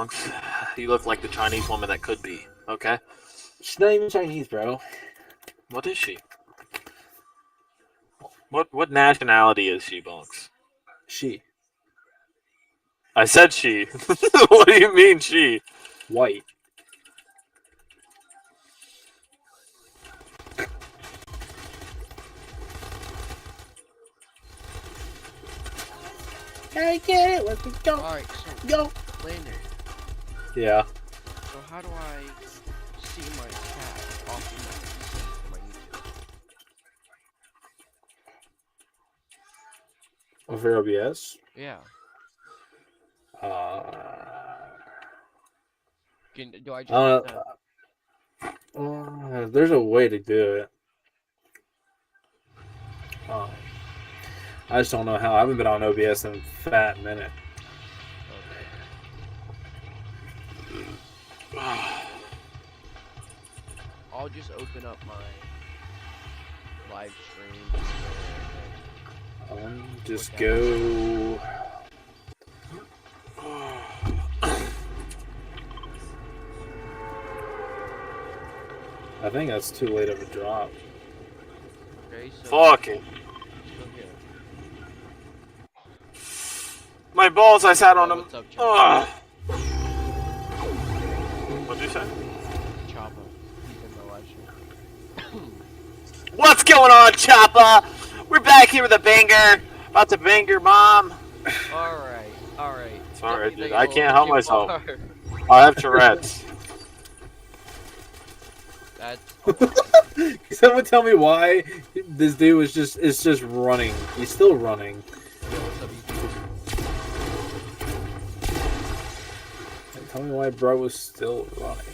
Bonks. You look like the Chinese woman that could be. Okay. She's not even Chinese, bro. What is she? What nationality is she, Bonks? She. I said she. What do you mean she? White. I get it. Let's go. Alright, so Go. Lander. Yeah. So how do I see my chat off of my YouTube? Over OBS. Yeah. Do I just There's a way to do it. I just don't know how. I haven't been on OBS in a fat minute. I'll just open up my live stream. Just go. I think that's too late of a drop. Okay, so Fuck it. go here. My balls, I sat on them. What's up, Choppa? What'd you say? Choppa. He's in the live stream. What's going on, Choppa? We're back here with a banger. About to bang your mom. Alright. Sorry, dude. I can't help myself. I have Tourette's. That's Can someone tell me why this dude is just running? He's still running. Tell me why bro was still running.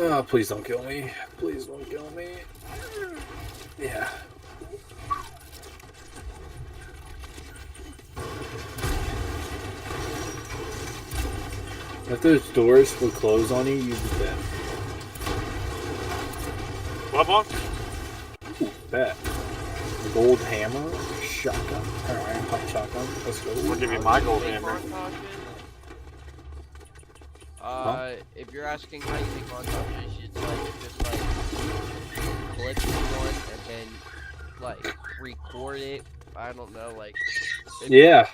Oh, please don't kill me. Please don't kill me. Yeah. If those doors would close on you, you'd be dead. What, Bonk? Ooh, bet. Gold hammer, shotgun. Alright, pop shotgun. Let's go. I'll give you my gold hammer. If you're asking how you make montages, it's just clip one and then record it. I don't know, Yeah.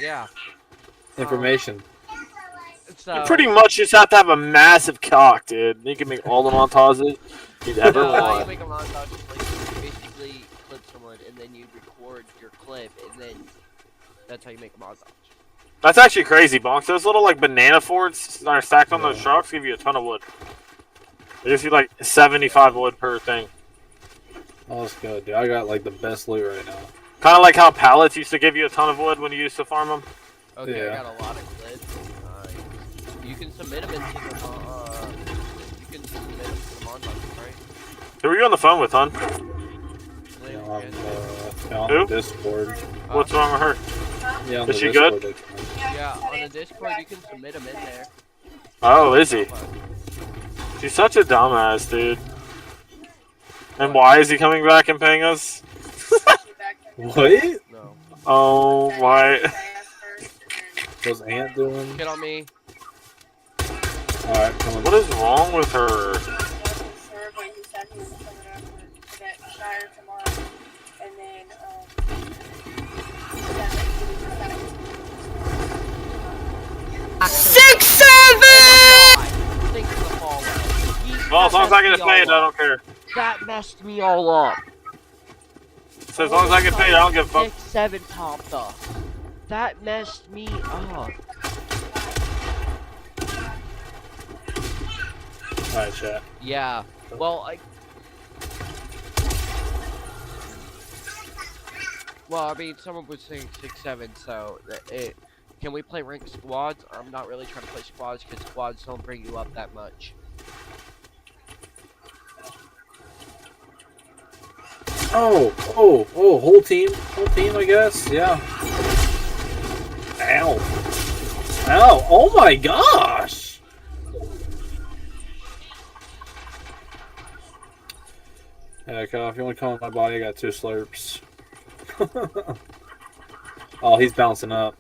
Yeah. Information. You pretty much just have to have a massive cock, dude. You can make all the montages you'd ever how you want. make a montage is you basically clip someone and then you record your clip and then that's how you make a montage. That's actually crazy, Bonk. Those little banana forts that are stacked on those trucks give you a ton of wood. They just you 75 wood per thing. Oh, let's go, dude. I got the best loot right now. Kind of like how pallets used to give you a ton of wood when you used to farm them. Okay, Yeah. I got a lot of clips. You can submit them into the montage, right? Who were you on the phone with, hon? On Who? Discord. What's wrong with her? Yeah, on Is the she Discord, good? Yeah, on the Discord you can submit them in there. Oh, is he? She's such a dumbass, dude. And why is he coming back and paying us? What? No. Oh, why? What's Ant doing? Get on me. Alright, come on. What is wrong with her? Six, seven! Well, as long as I get a fade, I don't care. That messed me all up. So as long as I get paid, I don't give a fuck. 6-7 popped up. That messed me up. Alright, chat. Yeah. Well, I mean, someone was saying 6-7, so can we play ranked squads? I'm not really trying to play squads because squads don't bring you up that much. Oh, whole team, I guess, yeah. Ow. Ow, oh my gosh! Yeah, Kyle, if you want to come on my body, I got 2 slurps. Oh, he's bouncing up.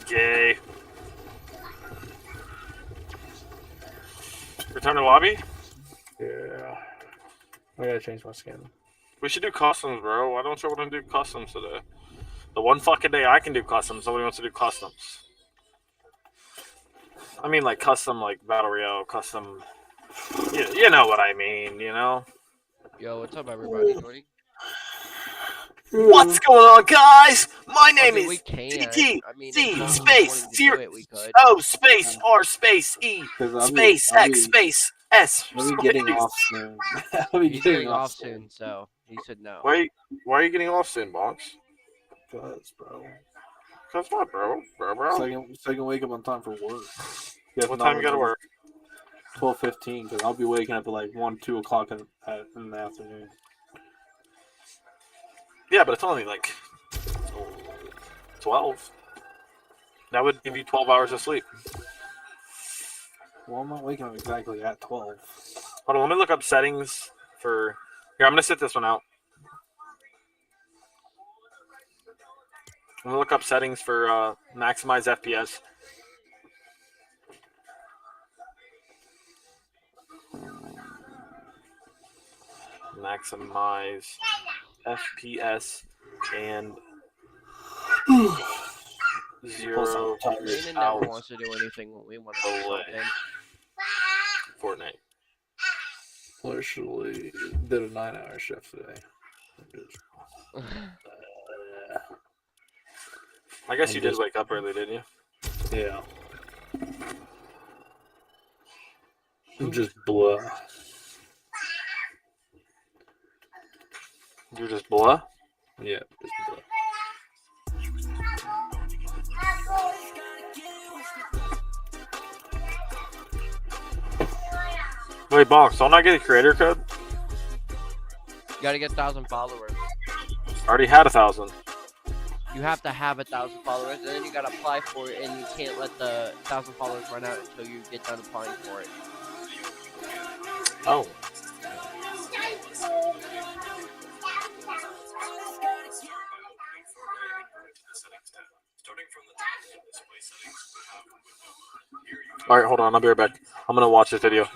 Gay. Return to lobby? Yeah. I gotta change my skin. We should do customs, bro. Why don't you want to do customs today? The one fucking day I can do customs, nobody wants to do customs. I mean, like, custom, like, Battle Royale, custom... You know what I mean, you know? Yo, what's up, everybody? Joining? What's going on, guys? My name we is can. DT, I mean, C, if someone space, wanted to zero, do it, we could. O, space, R, space, E, space, X, space, S. I'll be getting off soon. He's getting off soon, so he said no. Why are you getting off soon, Bonks? Cause, bro. Cause what, bro? Bro. So I can wake up on time for work. What time you gotta work? 12:15, because I'll be waking up at like 1, 2 o'clock in the afternoon. Yeah, but it's only like 12. That would give you 12 hours of sleep. Well, I'm not waking up exactly at 12. Hold on, let me look up settings for... Here, I'm gonna sit this one out. I'm gonna look up settings for maximize FPS. Maximize FPS and 0 Raina never wants to do anything when we want to do something. Fortnite. Literally did a 9-hour shift today. I guess you did wake up early, didn't you? Yeah. I'm just blah. You're just blah? Yeah, just blah. Wait, Bonks, don't I get a creator code? You gotta get 1,000 followers. I already had 1,000. You have to have 1,000 followers, and then you gotta apply for it, and you can't let the 1,000 followers run out until you get done applying for it. Oh. Alright, hold on, I'll be right back. I'm gonna watch this video.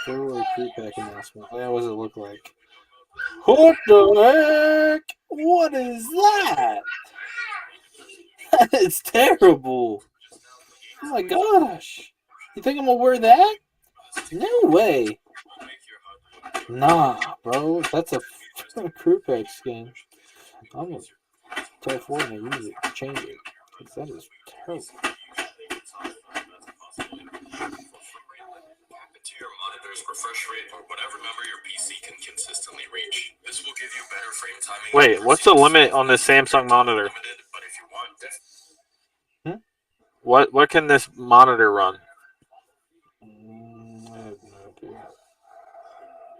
February pre-pack announcement. What does it look like? What the heck? What is that? That is terrible. Oh my gosh. You think I'm gonna wear that? No way. Nah, bro. That's a crew pack skin. I'm gonna tell Fortnite you need to change it. Because that is terrible. Your monitor's refresh rate or whatever number your PC can consistently reach. This will give you better frame timing. Wait, what's the limit on this Samsung monitor? But if you want, What can this monitor run? I have no idea.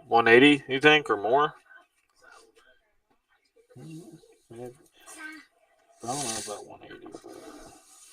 180, you think, or more? I don't know about 180.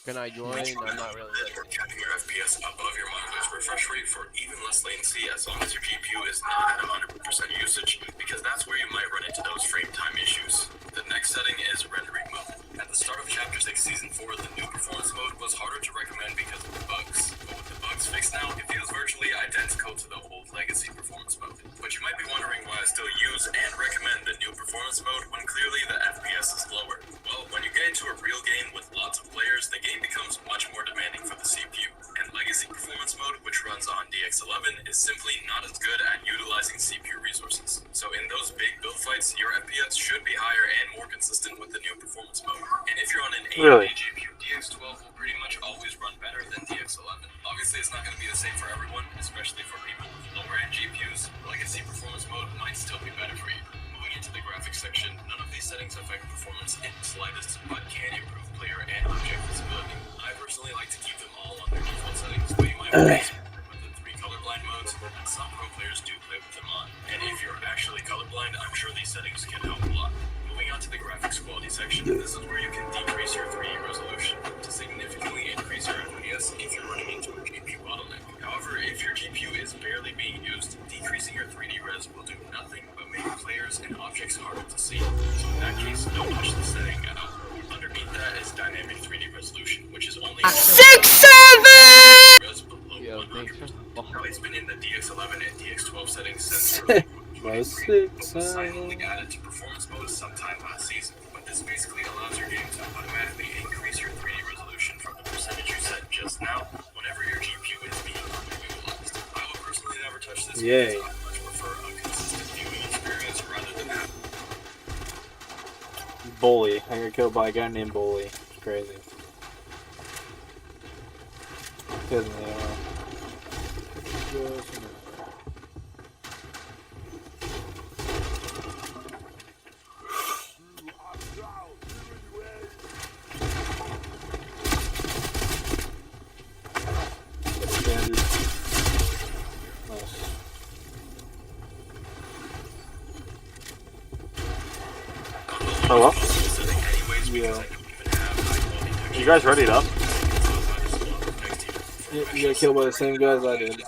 Can I join? I'm not really ready. you're capping your FPS above your monitor's refresh rate for even less latency as long as your GPU is not at 100% usage, because that's where you might run into those frame time issues. The next setting is rendering mode. At the start of Chapter 6 Season before, the new performance mode was harder to recommend because of the bugs. But with the bugs fixed now, it feels virtually identical to the old legacy performance mode. But you might be wondering why I still use and recommend the new performance mode when clearly the FPS is lower. Well, when you get into a real game with lots of players, the game becomes much more demanding for the CPU. And legacy performance mode, which runs on DX11, is simply not as good at utilizing CPU resources. So in those big build fights, your FPS should be higher and more consistent with the new performance mode. And if you're on an AMD GPU, DX12 will pretty much always run better than DX11. Obviously, it's not going to be the same for everyone, especially for people with lower-end GPUs. Legacy performance mode might still be better for you. Moving into the graphics section, none of these settings affect performance in the slightest, but can improve player and object visibility. I personally like to keep them all on their default settings, but you might want to with the 3 colorblind modes, and some pro players do play with them on. And if you're actually colorblind, I'm sure these settings can help a lot. Moving on to the graphics quality section, this is where you can decrease your 3D resolution to significantly increase your FPS if you're running into a GPU bottleneck. However, if your GPU is barely being used, decreasing your 3D res will do nothing but make players and objects harder to see. So in that case, don't touch the setting at all. Underneath that is dynamic 3D resolution, which is only 6-7. res below Yo, 100. thanks. Now, it's been in the DX11 and DX12 settings since early was silently added to performance mode sometime last season. But this basically allows your game to automatically increase your 3D resolution from the percentage you set just now whenever your GPU is being utilized. I will personally never touch this because I much prefer a consistent viewing experience rather than that. Bully. I got killed by a guy named Bully. It's crazy. Doesn't Hello? Yeah. You guys ready up? You got killed by the same guy as I did. 99%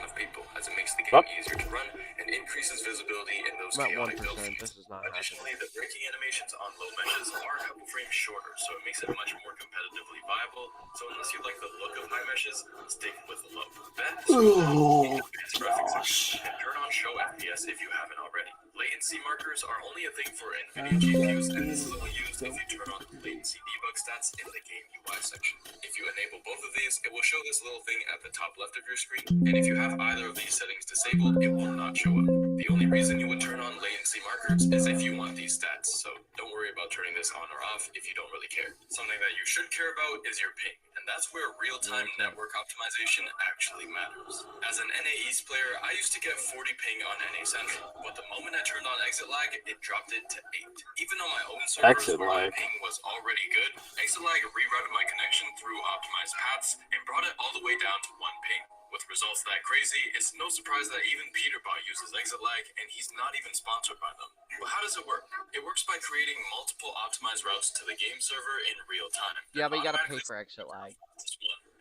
of people, as it makes the game easier to run and increases visibility in those About chaotic 1%. build feeds. This is not Additionally, the braking animations on low meshes are a couple frames shorter, so it makes it much more competitively viable. So unless you like the look of high meshes, stick with low. Then, advanced graphics section, and turn on show FPS if you haven't already. Latency markers are only a thing for NVIDIA GPUs, and this is only used if you turn on latency debug stats in the game UI section. If you enable both of these, it will show this little thing at the top left of your screen, and if you have either of these settings disabled, it will not show up. The only reason you would turn on latency markers is if you want these stats, so don't worry about turning this on or off if you don't really care. Something that you should care about is your ping, and that's where real-time network optimization actually matters. As an NA East player, I used to get 40 ping on NA Central, but the moment I turned on exit lag, it dropped it to 8. Even on my own servers where my ping was already good, exit lag rerouted my connection through optimized paths and brought it all the way down to 1 ping. With results that crazy, it's no surprise that even Peterbot uses exit lag, and he's not even sponsored by them. But how does it work? It works by creating multiple optimized routes to the game server in real time. Yeah, but you gotta pay for exit lag.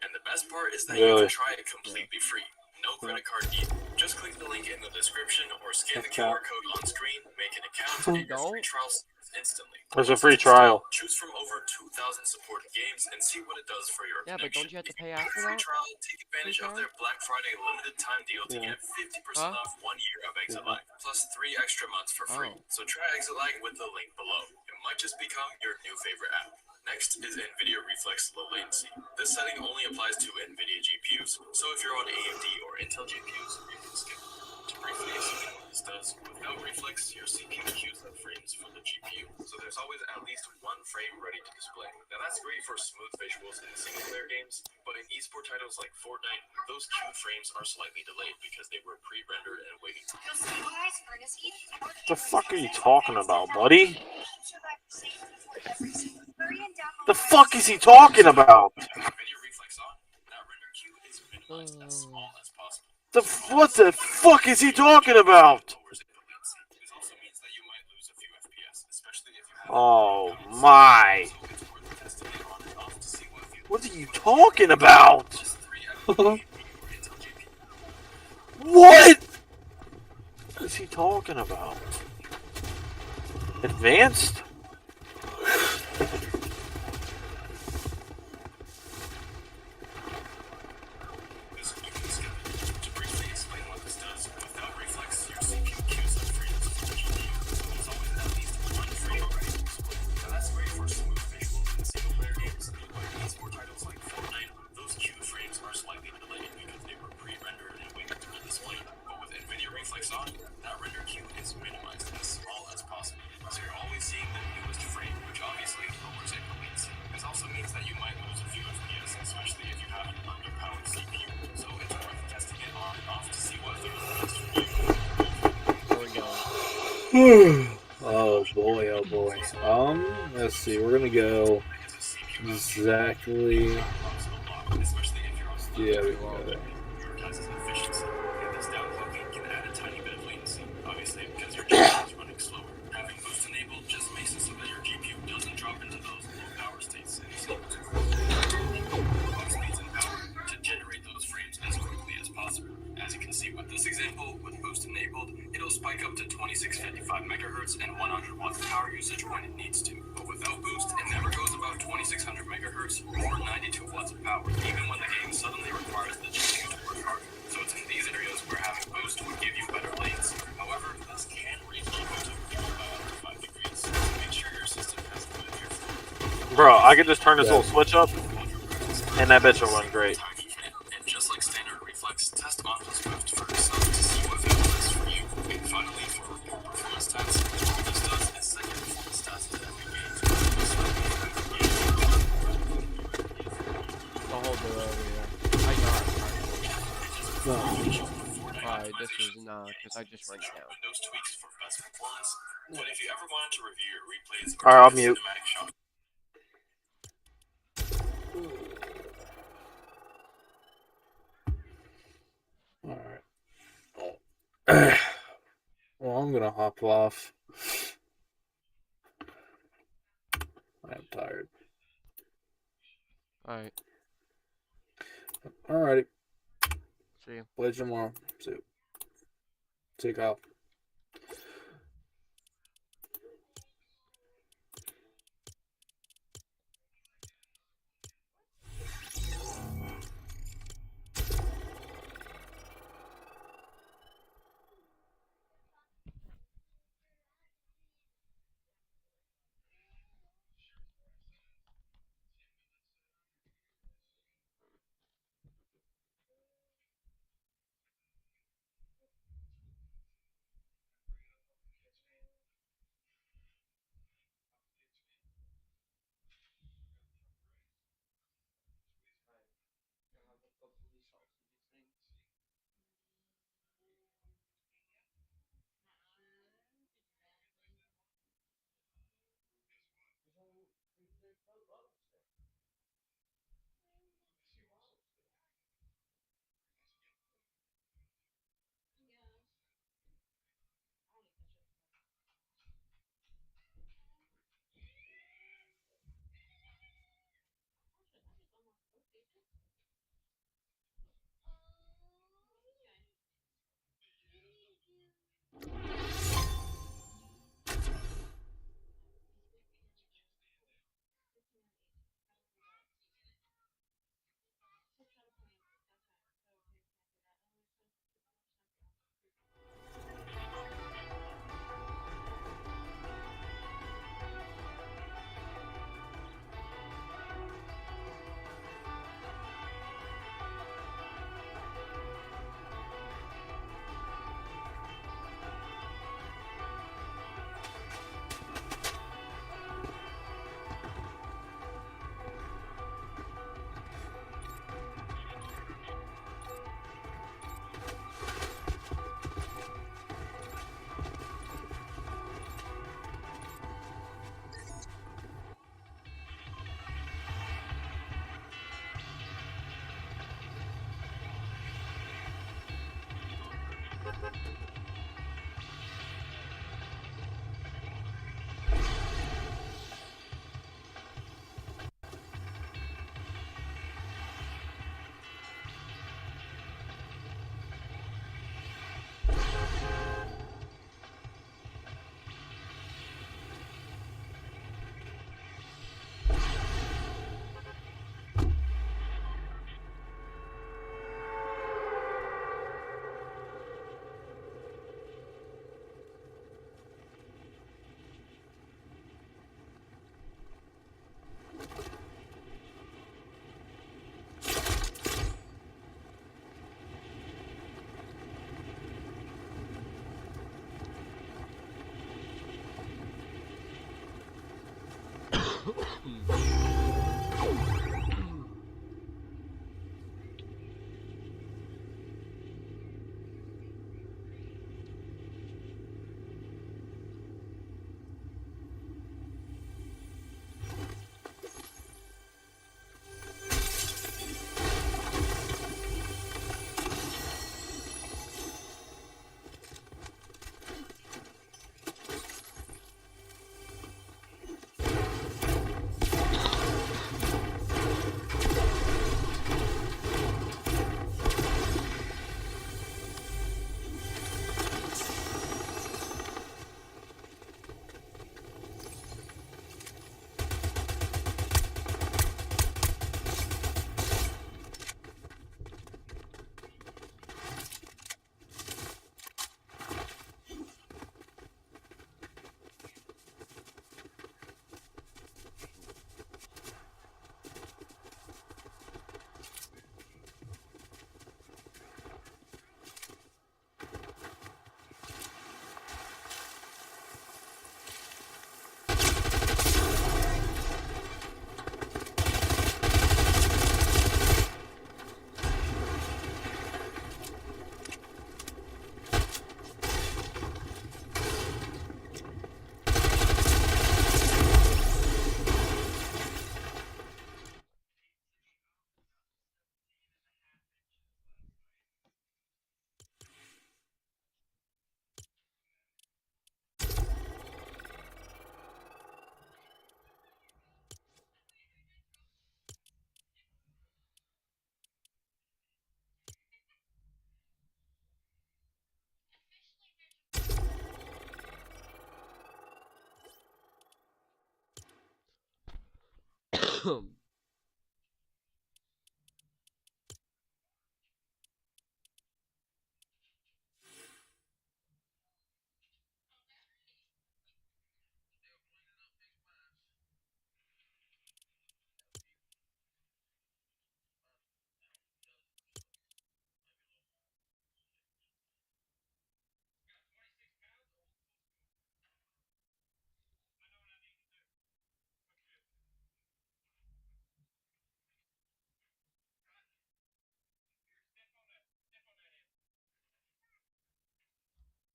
And the best part is that you can try it completely free. No credit card needed. Just click the link in the description or scan the QR code on screen, make an account, and your free trial starts instantly. There's a free trial. Choose from over 2,000 supported games and see what it does for your Yeah, but don't you have to pay after free that? trial, take advantage of their Black Friday limited time deal to get 50% off 1 year of exit lag, plus 3 extra months for free. So try exit lag with the link below. It might just become your new favorite app. Next is NVIDIA Reflex Low Latency. This setting only applies to NVIDIA GPUs, so if you're on AMD or Intel GPUs, you can skip it. To briefly explain what this does, without Reflex, your CPU queues up frames from the GPU, so there's always at least 1 frame ready to display. Now that's great for smooth visuals in single-player games, but in esport titles like Fortnite, those queued frames are slightly delayed because they were pre-rendered and waiting. What the fuck are you talking about, buddy? The fuck is he talking about? NVIDIA Reflex on, that render queue is minimized as small as possible. What the fuck is he talking about? Oh my. What are you talking about? What is he talking about? Advanced? Oh boy, oh boy. Let's see. We're gonna go exactly. Yeah, we can go there. Prioritizes efficiency, and this downclocking can add a tiny bit of latency, obviously because your GPU is running slower. Having boost enabled just makes it so that your GPU doesn't drop into those low power states and is able to clock speeds and power to generate those frames as quickly as possible. As you can see with this example, with boost enabled, it'll spike up to 2655 megahertz and 100 watts of power usage when it needs to. But without boost, it never goes above 2600 megahertz or 92 watts of power, even when the game suddenly requires the GPU to work harder. So it's in these areas where having boost would give you better lanes. However, this can raise GPU temperature by up to 5 degrees, so make sure your system has good airflow. Bro, I could just turn this little switch up, and that bitch will run great. And just like standard reflex, test on plus boost for yourself to see what feels best for you. And finally, for report performance stats, what this does is set your performance stats to every game. The whole door over here. I got it. Alright, this is because I just ran down. Windows tweaks for best performance. But if you ever wanted to review your replays or Alright, I'll do a mute. cinematic shot, Alright. Well, I'm gonna hop off. I'm tired. Alright, Alrighty. see you. Play tomorrow. See you. Take off. Um,